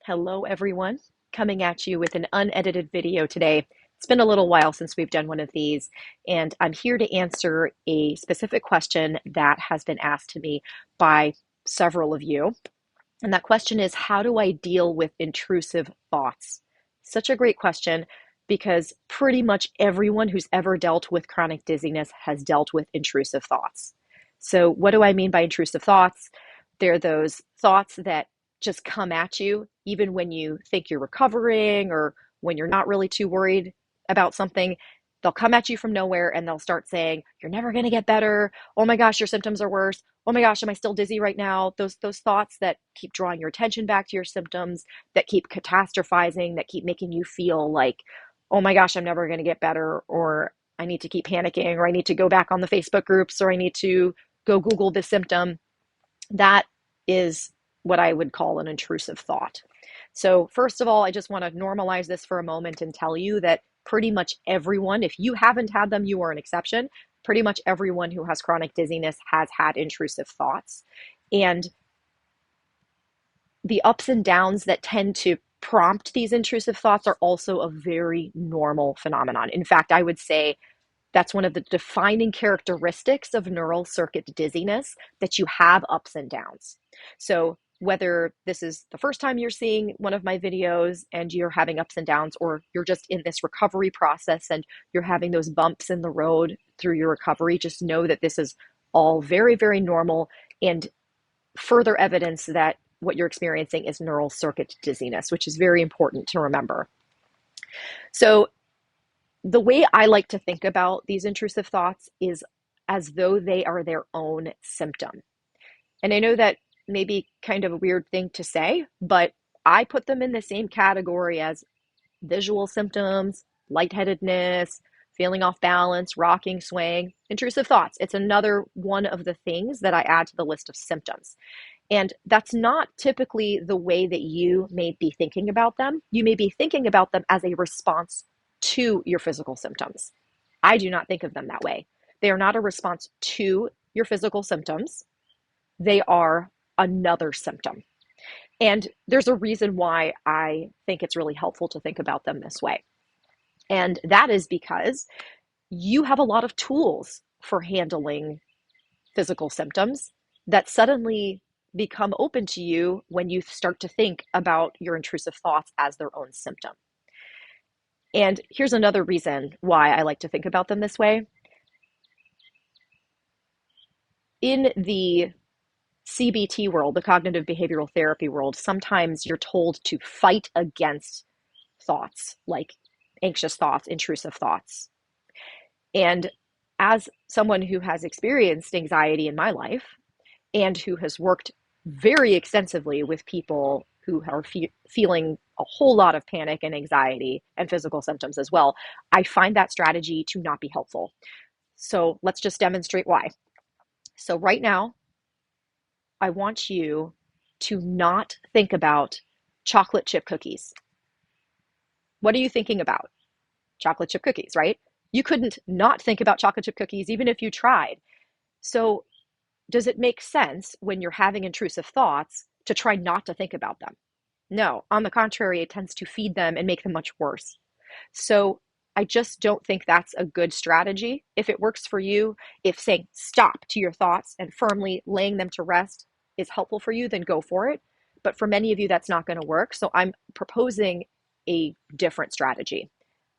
Hello, everyone. Coming at you with an unedited video today. It's been a little while since we've done one of these, and I'm here to answer a specific question that has been asked to me by several of you. And that question is, how do I deal with intrusive thoughts? Such a great question because pretty much everyone who's ever dealt with chronic dizziness has dealt with intrusive thoughts. So, what do I mean by intrusive thoughts? They're those thoughts that just come at you even when you think you're recovering or when you're not really too worried about something. They'll come at you from nowhere and they'll start saying, "You're never going to get better. Oh my gosh, your symptoms are worse. Oh my gosh, am I still dizzy right now?" Those thoughts that keep drawing your attention back to your symptoms, that keep catastrophizing, that keep making you feel like, "Oh my gosh, I'm never going to get better," or "I need to keep panicking," or "I need to go back on the Facebook groups," or "I need to go Google this symptom." That is what I would call an intrusive thought. So, first of all, I just want to normalize this for a moment and tell you that pretty much everyone, if you haven't had them, you are an exception. Pretty much everyone who has chronic dizziness has had intrusive thoughts. And the ups and downs that tend to prompt these intrusive thoughts are also a very normal phenomenon. In fact, I would say that's one of the defining characteristics of neural circuit dizziness, that you have ups and downs. So whether this is the first time you're seeing one of my videos and you're having ups and downs, or you're just in this recovery process and you're having those bumps in the road through your recovery, just know that this is all very, very normal and further evidence that what you're experiencing is neural circuit dizziness, which is very important to remember. So the way I like to think about these intrusive thoughts is as though they are their own symptom. And I know that may be kind of a weird thing to say, but I put them in the same category as visual symptoms, lightheadedness, feeling off balance, rocking, swaying, intrusive thoughts. It's another one of the things that I add to the list of symptoms. And that's not typically the way that you may be thinking about them. You may be thinking about them as a response to your physical symptoms. I do not think of them that way. They are not a response to your physical symptoms. They are another symptom. And there's a reason why I think it's really helpful to think about them this way. And that is because you have a lot of tools for handling physical symptoms that suddenly become open to you when you start to think about your intrusive thoughts as their own symptom. And here's another reason why I like to think about them this way. In the CBT world, the cognitive behavioral therapy world, sometimes you're told to fight against thoughts like anxious thoughts, intrusive thoughts. And as someone who has experienced anxiety in my life and who has worked very extensively with people who are feeling a whole lot of panic and anxiety and physical symptoms as well, I find that strategy to not be helpful. So let's just demonstrate why. So right now, I want you to not think about chocolate chip cookies. What are you thinking about? Chocolate chip cookies, right? You couldn't not think about chocolate chip cookies even if you tried. So does it make sense when you're having intrusive thoughts to try not to think about them? No, on the contrary, it tends to feed them and make them much worse. So I just don't think that's a good strategy. If it works for you, if saying stop to your thoughts and firmly laying them to rest is helpful for you, then go for it. But for many of you, that's not going to work. So I'm proposing a different strategy.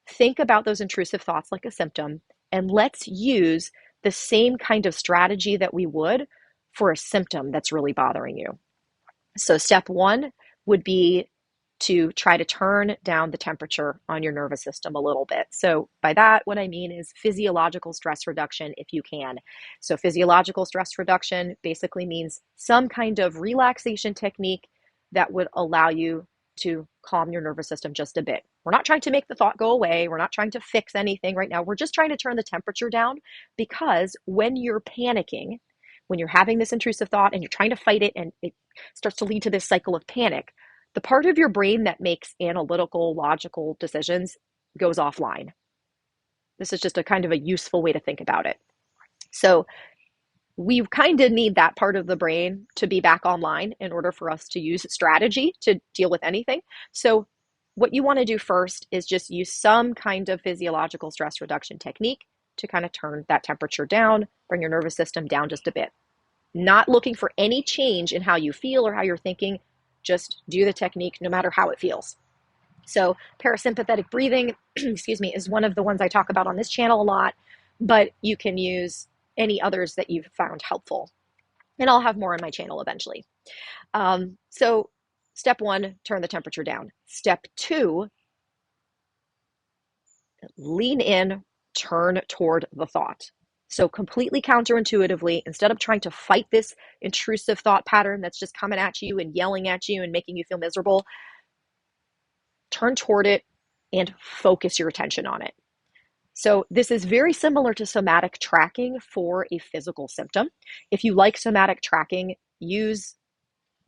Think about those intrusive thoughts like a symptom, and let's use the same kind of strategy that we would for a symptom that's really bothering you. So step one would be to try to turn down the temperature on your nervous system a little bit. So by that, what I mean is physiological stress reduction if you can. So physiological stress reduction basically means some kind of relaxation technique that would allow you to calm your nervous system just a bit. We're not trying to make the thought go away. We're not trying to fix anything right now. We're just trying to turn the temperature down, because when you're panicking, when you're having this intrusive thought and you're trying to fight it and it starts to lead to this cycle of panic, the part of your brain that makes analytical, logical decisions goes offline. This is just a kind of a useful way to think about it. So we kind of need that part of the brain to be back online in order for us to use strategy to deal with anything. So, what you want to do first is just use some kind of physiological stress reduction technique to kind of turn that temperature down, bring your nervous system down just a bit. Not looking for any change in how you feel or how you're thinking, just do the technique no matter how it feels. So, parasympathetic breathing, excuse me, is one of the ones I talk about on this channel a lot, but you can use any others that you've found helpful. And I'll have more on my channel eventually. So, step one, turn the temperature down. Step two, lean in, turn toward the thought. So, completely counterintuitively, instead of trying to fight this intrusive thought pattern that's just coming at you and yelling at you and making you feel miserable, turn toward it and focus your attention on it. So this is very similar to somatic tracking for a physical symptom. If you like somatic tracking, use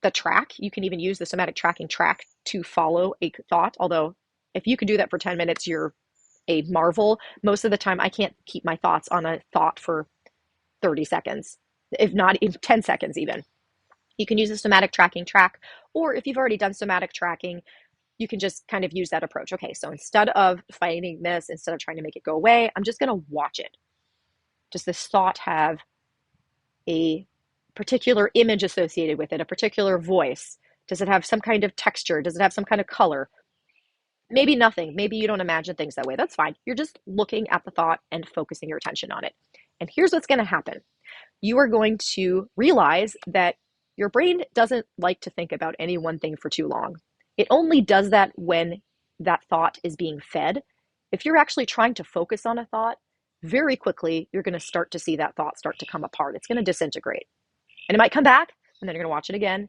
the track. You can even use the somatic tracking track to follow a thought. Although if you can do that for 10 minutes, you're a marvel. Most of the time, I can't keep my thoughts on a thought for 30 seconds, if not in 10 seconds even. You can use a somatic tracking track, or if you've already done somatic tracking, you can just kind of use that approach. Okay, so instead of fighting this, instead of trying to make it go away, I'm just going to watch it. Does this thought have a particular image associated with it, a particular voice? Does it have some kind of texture? Does it have some kind of color? Maybe nothing. Maybe you don't imagine things that way. That's fine. You're just looking at the thought and focusing your attention on it. And here's what's going to happen. You are going to realize that your brain doesn't like to think about any one thing for too long. It only does that when that thought is being fed. If you're actually trying to focus on a thought, very quickly, you're going to start to see that thought start to come apart. It's going to disintegrate. And it might come back, and then you're going to watch it again,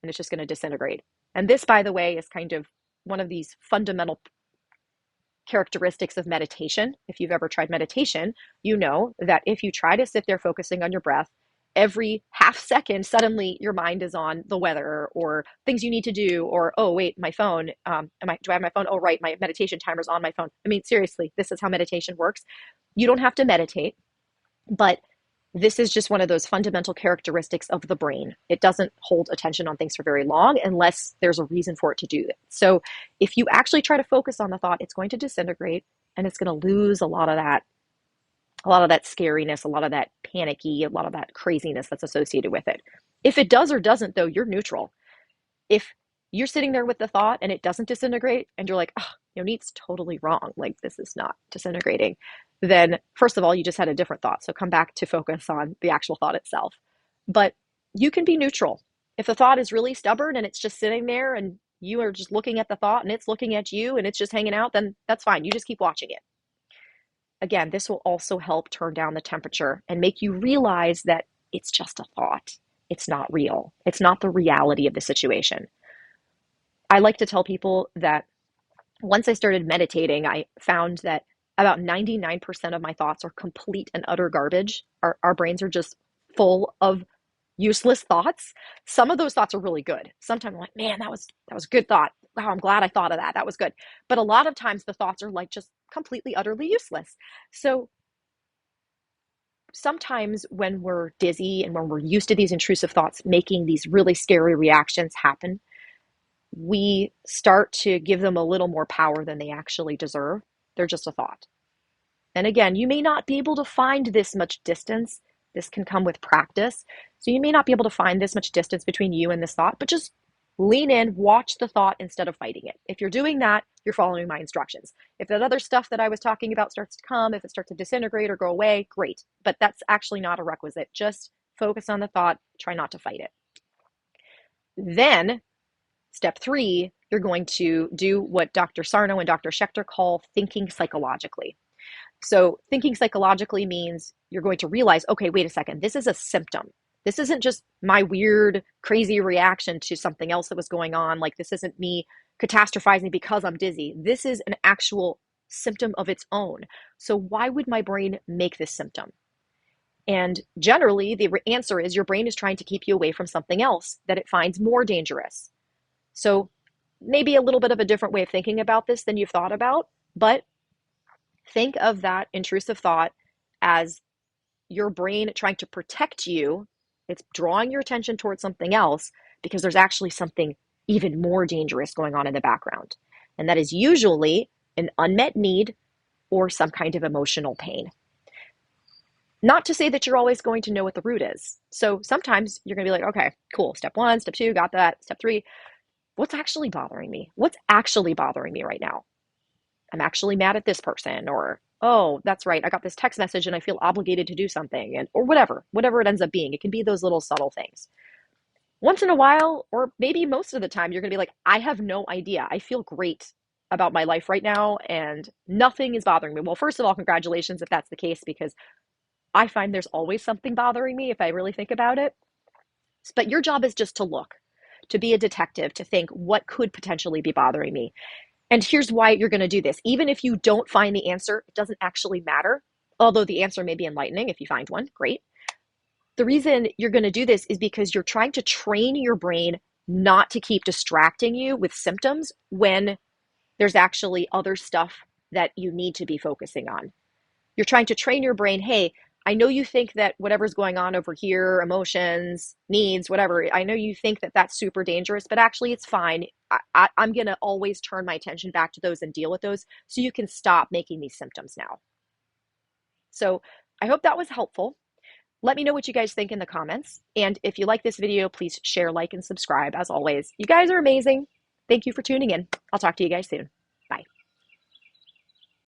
and it's just going to disintegrate. And this, by the way, is kind of one of these fundamental characteristics of meditation. If you've ever tried meditation, you know that if you try to sit there focusing on your breath, every half second, suddenly your mind is on the weather or things you need to do, or, oh, wait, my phone. Do I have my phone? Oh, right, my meditation timer's on my phone. I mean, seriously, this is how meditation works. You don't have to meditate, but this is just one of those fundamental characteristics of the brain. It doesn't hold attention on things for very long unless there's a reason for it to do it. So if you actually try to focus on the thought, it's going to disintegrate and it's going to lose a lot of that scariness, a lot of that panicky, a lot of that craziness that's associated with it. If it does or doesn't, though, you're neutral. If you're sitting there with the thought and it doesn't disintegrate and you're like, oh, Neat's totally wrong, like this is not disintegrating, then first of all, you just had a different thought. So come back to focus on the actual thought itself. But you can be neutral. If the thought is really stubborn and it's just sitting there and you are just looking at the thought and it's looking at you and it's just hanging out, then that's fine. You just keep watching it. Again, this will also help turn down the temperature and make you realize that it's just a thought. It's not real. It's not the reality of the situation. I like to tell people that once I started meditating, I found that about 99% of my thoughts are complete and utter garbage. Our brains are just full of useless thoughts. Some of those thoughts are really good. Sometimes I'm like, man, that was a good thought. Wow, I'm glad I thought of that. That was good. But a lot of times the thoughts are like just completely, utterly useless. So sometimes when we're dizzy and when we're used to these intrusive thoughts making these really scary reactions happen, we start to give them a little more power than they actually deserve. They're just a thought. And again, you may not be able to find this much distance. This can come with practice. So you may not be able to find this much distance between you and this thought, but just lean in, watch the thought instead of fighting it. If you're doing that, you're following my instructions. If that other stuff that I was talking about starts to come, if it starts to disintegrate or go away, great. But that's actually not a requisite. Just focus on the thought, try not to fight it. Then, step 3, you're going to do what Dr. Sarno and Dr. Schechter call thinking psychologically. So thinking psychologically means you're going to realize, okay, wait a second, this is a symptom. This isn't just my weird, crazy reaction to something else that was going on. Like, this isn't me catastrophizing because I'm dizzy. This is an actual symptom of its own. So why would my brain make this symptom? And generally, the answer is your brain is trying to keep you away from something else that it finds more dangerous. So maybe a little bit of a different way of thinking about this than you've thought about, but think of that intrusive thought as your brain trying to protect you. It's drawing your attention towards something else because there's actually something even more dangerous going on in the background. And that is usually an unmet need or some kind of emotional pain. Not to say that you're always going to know what the root is. So sometimes you're going to be like, okay, cool. Step one, step two, got that. Step three, what's actually bothering me? What's actually bothering me right now? I'm actually mad at this person, or, oh, that's right, I got this text message and I feel obligated to do something, and or whatever it ends up being. It can be those little subtle things. Once in a while, or maybe most of the time, you're going to be like, I have no idea. I feel great about my life right now and nothing is bothering me. Well, first of all, congratulations if that's the case, because I find there's always something bothering me if I really think about it. But your job is just to look, to be a detective, to think what could potentially be bothering me. And here's why you're going to do this. Even if you don't find the answer, it doesn't actually matter. Although the answer may be enlightening if you find one, great. The reason you're going to do this is because you're trying to train your brain not to keep distracting you with symptoms when there's actually other stuff that you need to be focusing on. You're trying to train your brain, hey, I know you think that whatever's going on over here, emotions, needs, whatever, I know you think that that's super dangerous, but actually it's fine. I'm going to always turn my attention back to those and deal with those so you can stop making these symptoms now. So I hope that was helpful. Let me know what you guys think in the comments. And if you like this video, please share, like, and subscribe. As always, you guys are amazing. Thank you for tuning in. I'll talk to you guys soon.